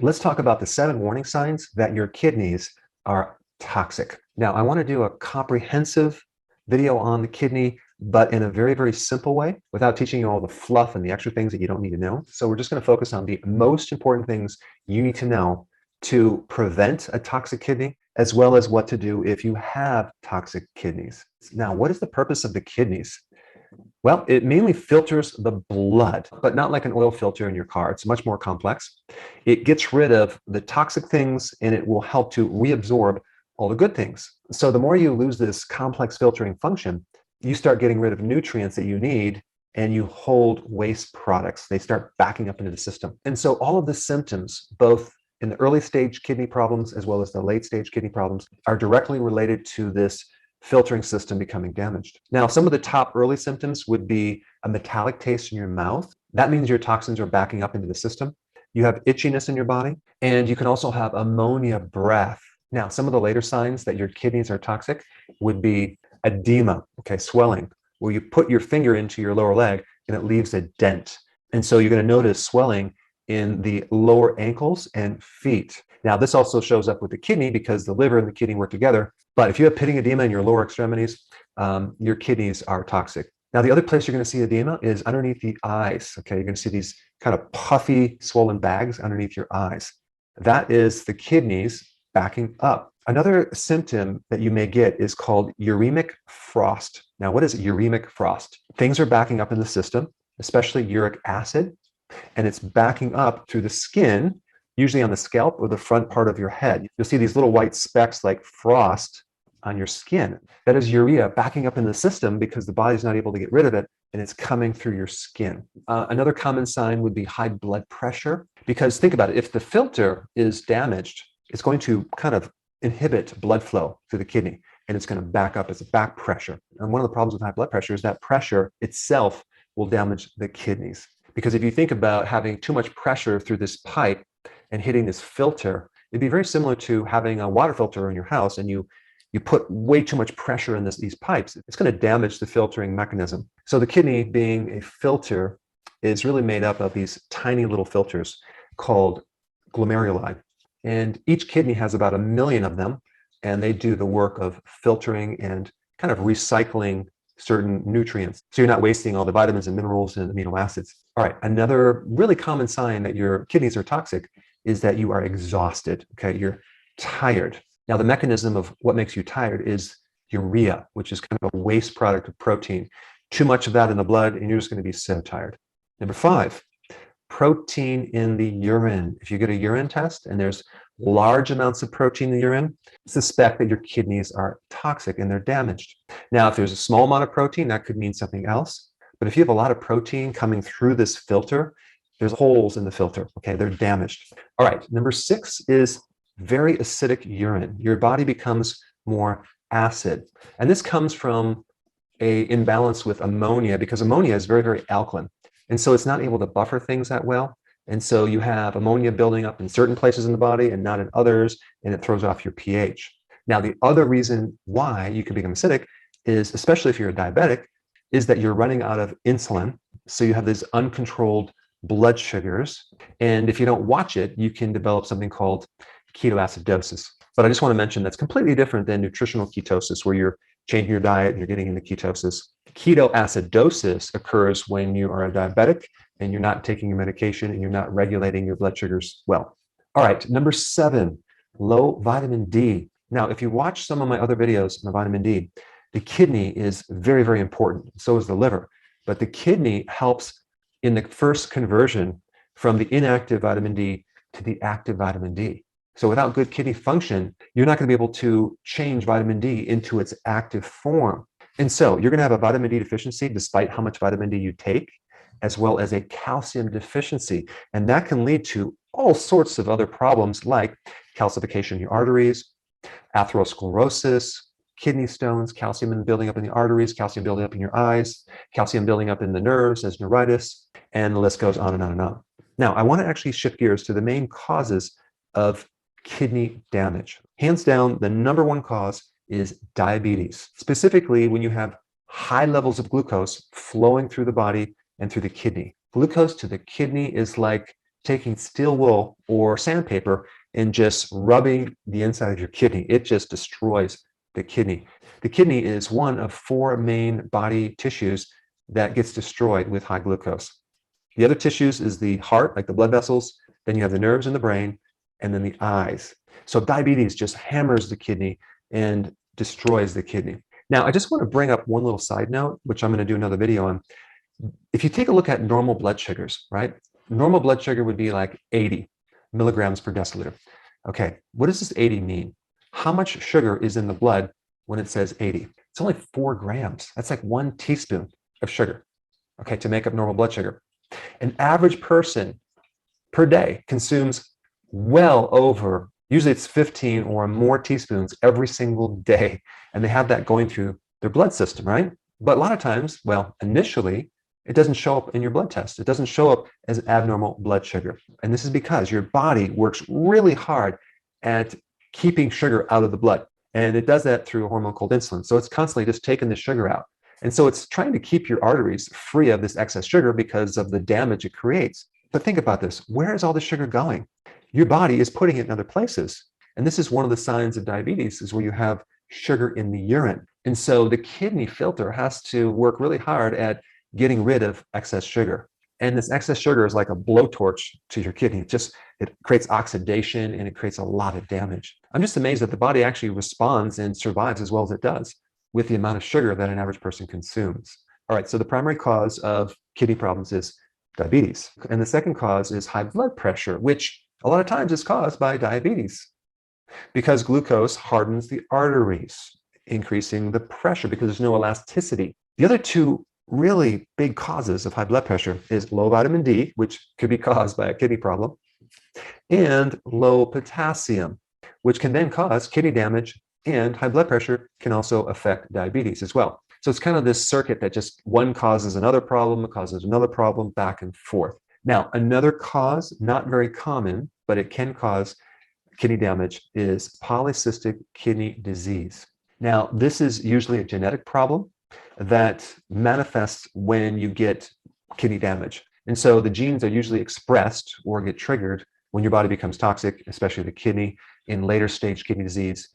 let's talk about the 7 warning signs that your kidneys are toxic. Now, I want to do a comprehensive video on the kidney, but in a very, very simple way without teaching you all the fluff and the extra things that you don't need to know. So we're just going to focus on the most important things you need to know to prevent a toxic kidney, as well as what to do if you have toxic kidneys. Now, what is the purpose of the kidneys? Well, it mainly filters the blood, but not like an oil filter in your car. It's much more complex. It gets rid of the toxic things and it will help to reabsorb all the good things. So the more you lose this complex filtering function, you start getting rid of nutrients that you need and you hold waste products. They start backing up into the system. And so all of the symptoms, both in the early stage kidney problems as well as the late stage kidney problems, are directly related to this filtering system becoming damaged. Now, some of the top early symptoms would be a metallic taste in your mouth. That means your toxins are backing up into the system. You have itchiness in your body, and you can also have ammonia breath. Now, some of the later signs that your kidneys are toxic would be edema, okay, swelling, where you put your finger into your lower leg and it leaves a dent. And so you're going to notice swelling in the lower ankles and feet. Now, this also shows up with the kidney because the liver and the kidney work together. But if you have pitting edema in your lower extremities, your kidneys are toxic. Now, the other place you're going to see edema is underneath the eyes. Okay, you're going to see these kind of puffy, swollen bags underneath your eyes. That is the kidneys backing up. Another symptom that you may get is called uremic frost. Now, what is uremic frost? Things are backing up in the system, especially uric acid, and it's backing up through the skin, usually on the scalp or the front part of your head. You'll see these little white specks like frost on your skin. That is urea backing up in the system because the body's not able to get rid of it, and it's coming through your skin. Another common sign would be high blood pressure, because think about it, if the filter is damaged, it's going to kind of inhibit blood flow through the kidney, and it's going to back up as a back pressure. And one of the problems with high blood pressure is that pressure itself will damage the kidneys. Because if you think about having too much pressure through this pipe and hitting this filter, it'd be very similar to having a water filter in your house and you put way too much pressure in these pipes. It's going to damage the filtering mechanism. So the kidney, being a filter, is really made up of these tiny little filters called glomeruli. And each kidney has about 1 million of them, and they do the work of filtering and kind of recycling certain nutrients. So you're not wasting all the vitamins and minerals and amino acids. All right, another really common sign that your kidneys are toxic is that you are exhausted, okay? You're tired. Now, the mechanism of what makes you tired is urea, which is kind of a waste product of protein. Too much of that in the blood, and you're just going to be so tired. Number 5, protein in the urine. If you get a urine test and there's large amounts of protein in the urine, suspect that your kidneys are toxic and they're damaged. Now, if there's a small amount of protein, that could mean something else. But if you have a lot of protein coming through this filter, there's holes in the filter, okay? They're damaged. All right, number 6 is very acidic urine. Your body becomes more acid. And this comes from an imbalance with ammonia, because ammonia is very, very alkaline. And so it's not able to buffer things that well. And so you have ammonia building up in certain places in the body and not in others, and it throws off your pH. Now, the other reason why you can become acidic is, especially if you're a diabetic, is that you're running out of insulin. So you have these uncontrolled blood sugars. And if you don't watch it, you can develop something called ketoacidosis. But I just want to mention that's completely different than nutritional ketosis, where you're changing your diet and you're getting into ketosis. Ketoacidosis occurs when you are a diabetic and you're not taking your medication and you're not regulating your blood sugars well. All right, number 7, low vitamin D. Now, if you watch some of my other videos on vitamin D, the kidney is very, very important. So is the liver. But the kidney helps in the first conversion from the inactive vitamin D to the active vitamin D. So without good kidney function, you're not going to be able to change vitamin D into its active form. And so you're going to have a vitamin D deficiency despite how much vitamin D you take, as well as a calcium deficiency. And that can lead to all sorts of other problems like calcification in your arteries, atherosclerosis, kidney stones, calcium building up in the arteries, calcium building up in your eyes, calcium building up in the nerves as neuritis, and the list goes on and on and on. Now, I want to actually shift gears to the main causes of kidney damage. Hands down, the number 1 cause is diabetes, specifically when you have high levels of glucose flowing through the body and through the kidney. Glucose to the kidney is like taking steel wool or sandpaper and just rubbing the inside of your kidney. It just destroys the kidney. The kidney is one of 4 main body tissues that gets destroyed with high glucose. The other tissues is the heart, like the blood vessels, then you have the nerves in the brain, and then the eyes. So diabetes just hammers the kidney and destroys the kidney. Now, I just want to bring up one little side note, which I'm going to do another video on. If you take a look at normal blood sugars, right? Normal blood sugar would be like 80 milligrams per deciliter. Okay, what does this 80 mean? How much sugar is in the blood when it says 80? It's only 4 grams. That's like 1 teaspoon of sugar, okay, to make up normal blood sugar. An average person per day consumes well over, usually it's 15 or more teaspoons every single day. And they have that going through their blood system, right? But a lot of times, well, initially, it doesn't show up in your blood test. It doesn't show up as abnormal blood sugar. And this is because your body works really hard at keeping sugar out of the blood. And it does that through a hormone called insulin. So it's constantly just taking the sugar out. And so it's trying to keep your arteries free of this excess sugar because of the damage it creates. But think about this. Where is all the sugar going? Your body is putting it in other places. And this is one of the signs of diabetes, is where you have sugar in the urine. And so the kidney filter has to work really hard at getting rid of excess sugar. And this excess sugar is like a blowtorch to your kidney. It creates oxidation and it creates a lot of damage. I'm just amazed that the body actually responds and survives as well as it does with the amount of sugar that an average person consumes. All right, so the primary cause of kidney problems is diabetes. And the second cause is high blood pressure, which a lot of times is caused by diabetes because glucose hardens the arteries, increasing the pressure because there's no elasticity. The other 2 really big causes of high blood pressure is low vitamin D, which could be caused by a kidney problem, and low potassium, which can then cause kidney damage, and high blood pressure can also affect diabetes as well. So it's kind of this circuit that just one causes another problem, causes another problem, back and forth. Now, another cause, not very common, but it can cause kidney damage, is polycystic kidney disease. Now, this is usually a genetic problem that manifests when you get kidney damage. And so the genes are usually expressed or get triggered when your body becomes toxic, especially the kidney. In later stage kidney disease,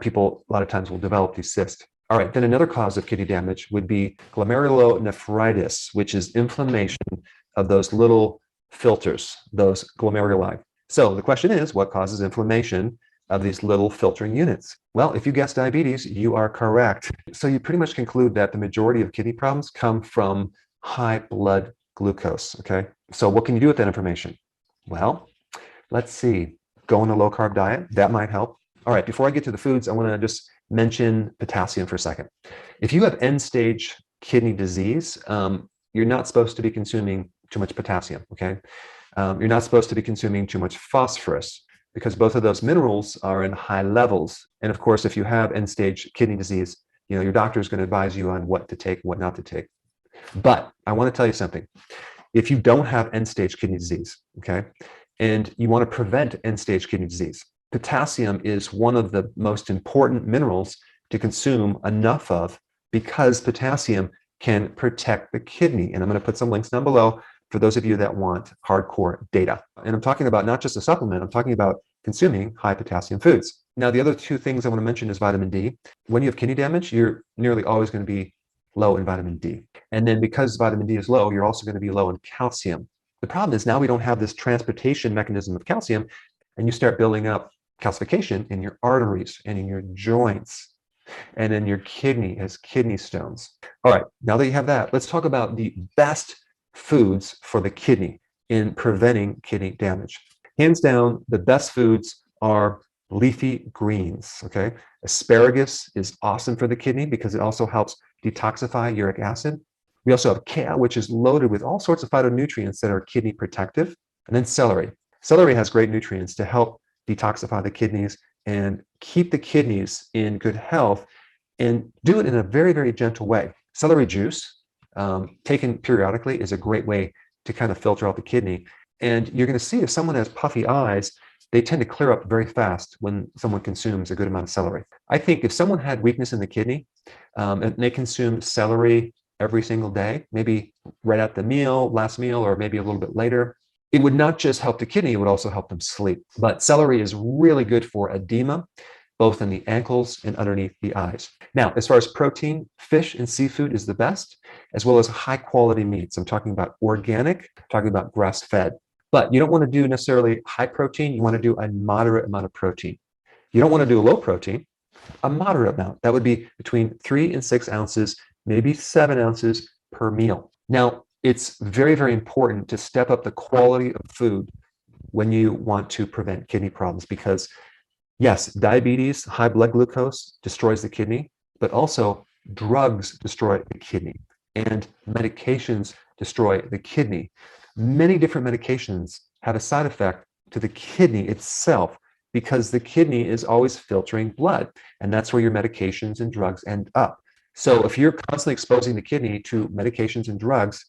people a lot of times will develop these cysts. All right, then another cause of kidney damage would be glomerulonephritis, which is inflammation of those little filters, those glomeruli. So the question is, what causes inflammation of these little filtering units? Well, if you guessed diabetes, you are correct. So you pretty much conclude that the majority of kidney problems come from high blood glucose, okay? So what can you do with that information? Well, let's see. Go on a low-carb diet. That might help. All right, before I get to the foods, I want to just mention potassium for a second. If you have end-stage kidney disease, you're not supposed to be consuming too much potassium, okay? You're not supposed to be consuming too much phosphorus because both of those minerals are in high levels. And of course, if you have end-stage kidney disease, your doctor is going to advise you on what to take, what not to take. But I want to tell you something. If you don't have end-stage kidney disease, okay, and you want to prevent end-stage kidney disease, potassium is one of the most important minerals to consume enough of because potassium can protect the kidney. And I'm going to put some links down below for those of you that want hardcore data. And I'm talking about not just a supplement, I'm talking about consuming high potassium foods. Now, the other 2 things I want to mention is vitamin D. When you have kidney damage, you're nearly always going to be low in vitamin D. And then because vitamin D is low, you're also going to be low in calcium. The problem is now we don't have this transportation mechanism of calcium, and you start building up calcification in your arteries and in your joints and in your kidney as kidney stones. All right, now that you have that, let's talk about the best foods for the kidney in preventing kidney damage. Hands down, the best foods are leafy greens, okay? Asparagus is awesome for the kidney because it also helps detoxify uric acid. We also have kale, which is loaded with all sorts of phytonutrients that are kidney protective. And then celery. Celery has great nutrients to help detoxify the kidneys and keep the kidneys in good health and do it in a very, very gentle way. Celery juice, taken periodically, is a great way to kind of filter out the kidney. And you're going to see if someone has puffy eyes, they tend to clear up very fast when someone consumes a good amount of celery. I think if someone had weakness in the kidney and they consume celery every single day, maybe right at the meal, last meal, or maybe a little bit later, it would not just help the kidney, it would also help them sleep. But celery is really good for edema, both in the ankles and underneath the eyes. Now, as far as protein, fish and seafood is the best, as well as high quality meats. I'm talking about organic, I'm talking about grass fed. But you don't want to do necessarily high protein, you want to do a moderate amount of protein. You don't want to do low protein, a moderate amount. That would be between 3 and 6 ounces, maybe 7 ounces per meal. Now, it's very, very important to step up the quality of food when you want to prevent kidney problems because, yes, diabetes, high blood glucose destroys the kidney, but also drugs destroy the kidney and medications destroy the kidney. Many different medications have a side effect to the kidney itself because the kidney is always filtering blood, and that's where your medications and drugs end up. So if you're constantly exposing the kidney to medications and drugs,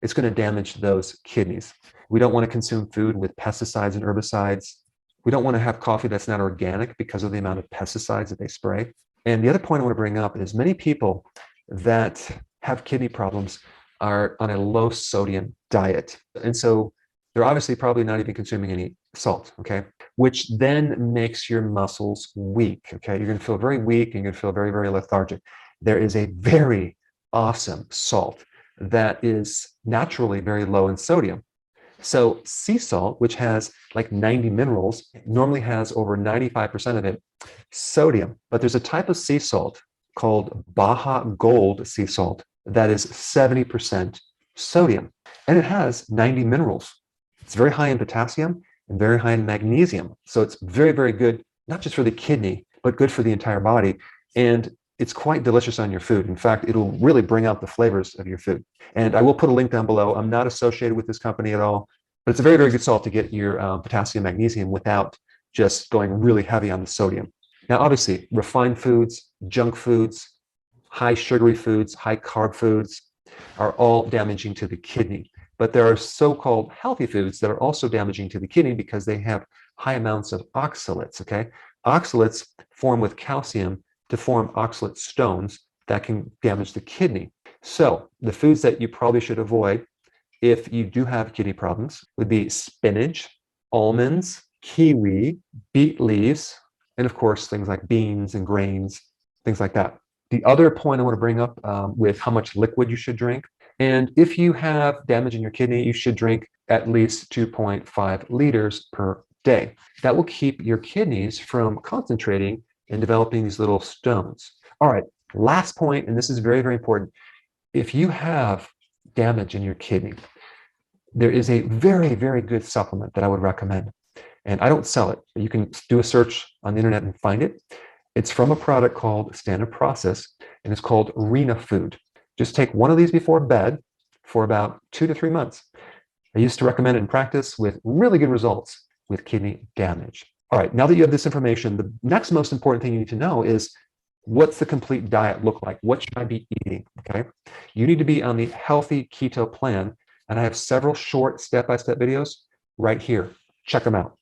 it's going to damage those kidneys. We don't want to consume food with pesticides and herbicides. We don't want to have coffee that's not organic because of the amount of pesticides that they spray. And the other point I want to bring up is many people that have kidney problems are on a low sodium diet. And so they're obviously probably not even consuming any salt, okay? Which then makes your muscles weak, okay? You're going to feel very weak and you're going to feel very, very lethargic. There is a very awesome salt that is naturally very low in sodium. So sea salt, which has like 90 minerals, normally has over 95% of it sodium. But there's a type of sea salt called Baja Gold sea salt that is 70% sodium. And it has 90 minerals. It's very high in potassium and very high in magnesium. So it's very, very good, not just for the kidney, but good for the entire body. And it's quite delicious on your food. In fact, it'll really bring out the flavors of your food. And I will put a link down below. I'm not associated with this company at all, but it's a very, very good salt to get your potassium, magnesium without just going really heavy on the sodium. Now, obviously, refined foods, junk foods, high sugary foods, high carb foods are all damaging to the kidney. But there are so-called healthy foods that are also damaging to the kidney because they have high amounts of oxalates, okay? Oxalates form with calcium to form oxalate stones that can damage the kidney. So the foods that you probably should avoid if you do have kidney problems would be spinach, almonds, kiwi, beet leaves, and of course, things like beans and grains, things like that. The other point I want to bring up with how much liquid you should drink. And if you have damage in your kidney, you should drink at least 2.5 liters per day. That will keep your kidneys from concentrating and developing these little stones. All right, last point, and this is very, very important. If you have damage in your kidney, there is a very, very good supplement that I would recommend. And I don't sell it, but you can do a search on the internet and find it. It's from a product called Standard Process, and it's called Arena Food. Just take one of these before bed for about 2 to 3 months. I used to recommend it in practice with really good results with kidney damage. All right, now that you have this information, the next most important thing you need to know is what's the complete diet look like? What should I be eating? Okay, you need to be on the healthy keto plan, and I have several short step-by-step videos right here. Check them out.